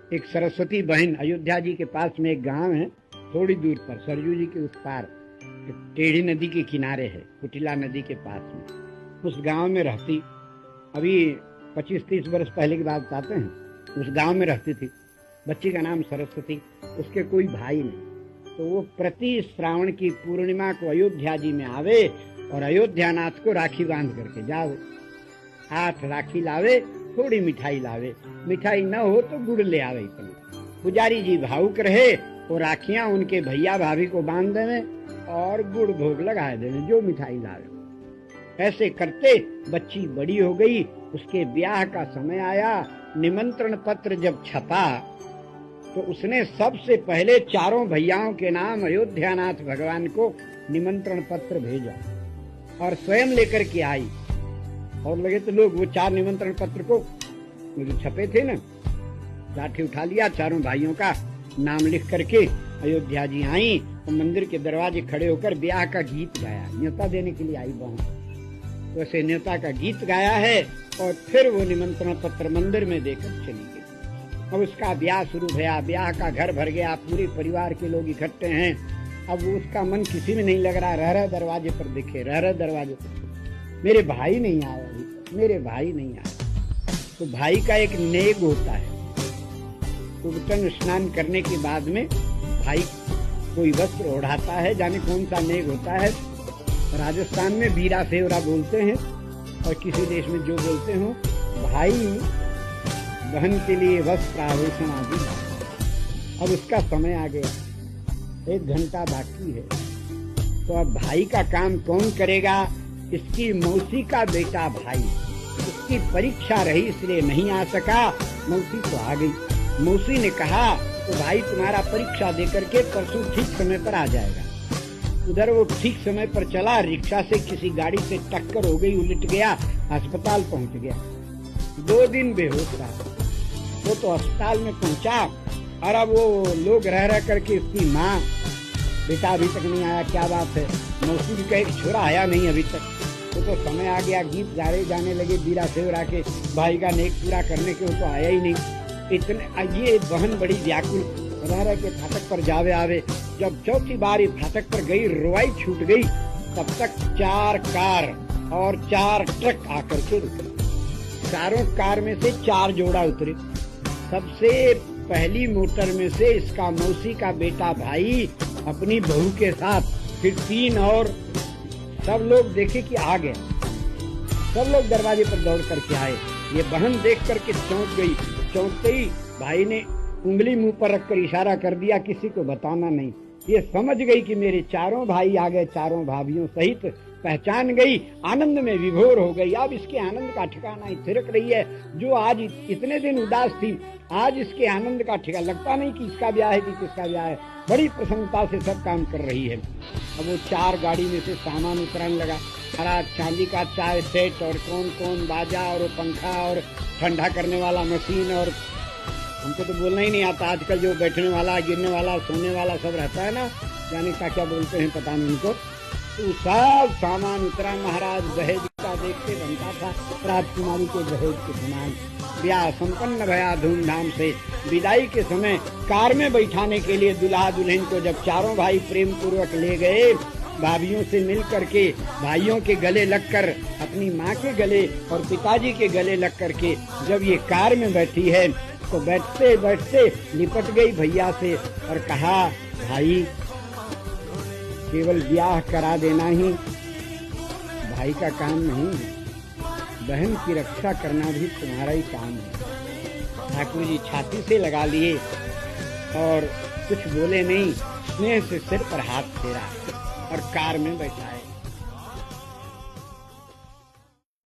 एक सरस्वती बहन, अयोध्या जी के पास में एक गांव है, थोड़ी दूर पर, सरयू जी के उस पार, टेढ़ी नदी के किनारे है, कुटिला नदी के पास में। उस गांव में रहती, अभी 25-30 वर्ष पहले की बात बताते हैं, उस गांव में रहती थी। बच्ची का नाम सरस्वती, उसके कोई भाई नहीं। तो वो प्रति श्रावण की पूर्णिमा को अयोध्या जी में आवे और अयोध्यानाथ को राखी बांध करके जावे। 8 राखी लावे, थोड़ी मिठाई लावे, मिठाई न हो तो गुड़ ले आवे। इतना पुजारी जी भावुक रहे, वो राखियां उनके भैया भाभी को बांध देवे और गुड़ भोग लगा देवे, जो मिठाई लावे। ऐसे करते बच्ची बड़ी हो गई, उसके ब्याह का समय आया। निमंत्रण पत्र जब छपा तो उसने सबसे पहले चारों भैयाओं के नाम अयोध्यानाथ भगवान को निमंत्रण पत्र भेजा और स्वयं लेकर के आई। और लगे तो लोग वो 4 निमंत्रण पत्र को जो छपे थे ना, लाठी उठा लिया, चारों भाइयों का नाम लिख करके अयोध्या जी आई और मंदिर के दरवाजे खड़े होकर ब्याह का गीत गाया। न्योता देने के लिए आई बहन, तो ऐसे न्योता का गीत गाया है और फिर वो निमंत्रण पत्र मंदिर में देकर चली गई। अब उसका ब्याह शुरू भया, ब्याह का घर भर गया, पूरे परिवार के लोग इकट्ठे हैं। अब उसका मन किसी में नहीं लग रहा, रह दरवाजे पर दिखे, रह दरवाजे पर, मेरे भाई नहीं आए, मेरे भाई नहीं आए। तो भाई का एक नेग होता है, उबटन स्नान करने के बाद में भाई कोई वस्त्र ओढ़ाता है, जाने कौन सा नेग होता है। राजस्थान में बीरा सेवरा बोलते हैं और किसी देश में जो बोलते हो। भाई बहन के लिए वस्त्र आभूषण आदि। अब उसका समय आ गया, 1 घंटा बाकी है। तो अब भाई का काम कौन करेगा? इसकी मौसी का बेटा भाई, उसकी परीक्षा रही इसलिए नहीं आ सका। मौसी तो आ गई। मौसी ने कहा तो भाई तुम्हारा परीक्षा देकर के परसों ठीक समय पर आ जाएगा। उधर वो ठीक समय पर चला, रिक्शा से किसी गाड़ी से टक्कर हो गई, उलट गया, अस्पताल पहुंच गया। 2 दिन बेहोश रहा। वो तो अस्पताल में पहुंचा और अब वो लोग रह करके उसकी माँ, बेटा अभी तक नहीं आया, क्या बात है? मौसी भी कहे छोरा आया नहीं अभी तक। तो समय आ गया, गीत गाए जाने लगे बीरा सेवरा के, भाई का नेक पूरा करने के, वो तो आया ही नहीं। इतने ये बहन बड़ी व्याकुल रह के फाटक पर जावे आवे। जब चौथी बार ये फाटक पर गई, रुआई छूट गई, तब तक 4 कार और 4 ट्रक आकर के रुके। चारों कार में से 4 जोड़ा उतरे। सबसे पहली मोटर में से इसका मौसी का बेटा भाई अपनी बहू के साथ, फिर 3 और। सब लोग देखे कि आ गए, सब लोग दरवाजे पर दौड़ करके आए। ये बहन देख करके चौंक गई। चौंकते ही भाई ने उंगली मुंह पर रखकर इशारा कर दिया, किसी को बताना नहीं। ये समझ गई कि मेरे 4 भाई आ गए, 4 भाभियों सहित पहचान गई, आनंद में विभोर हो गई। अब इसके आनंद का ठिकाना ही थिरक रही है। जो आज इतने दिन उदास थी, आज इसके आनंद का ठिकाना लगता नहीं कि इसका ब्याह है कि किसका ब्याह है। बड़ी प्रसन्नता से सब काम कर रही है। अब वो 4 गाड़ी में से सामान उतरने लगा, हरा चांदी का चाय सेट और कौन बाजा और पंखा और ठंडा करने वाला मशीन, और हमको तो बोलना ही नहीं आता। आजकल जो बैठने वाला, गिरने वाला, सोने वाला सब रहता है ना, जाने क्या बोलते हैं पता नहीं उनको। तो सब सामान उतरा। महाराज दहेज का देखते बनता था, राजकुमारी के दहेज के समान। ब्याह संपन्न भया धूमधाम से। विदाई के समय कार में बैठाने के लिए दुल्हा दुल्हन को जब चारों भाई प्रेम पूर्वक ले गए, भाभियों से मिल करके, भाइयों के गले लगकर, अपनी माँ के गले और पिताजी के गले लग करके जब ये कार में बैठी है, तो बैठते बैठते लिपट गई भैया से और कहा, भाई केवल ब्याह करा देना ही भाई का काम नहीं है, बहन की रक्षा करना भी तुम्हारा ही काम है। ठाकुर जी छाती से लगा लिए और कुछ बोले नहीं, स्नेह से सिर पर हाथ फेरा और कार में बैठाए।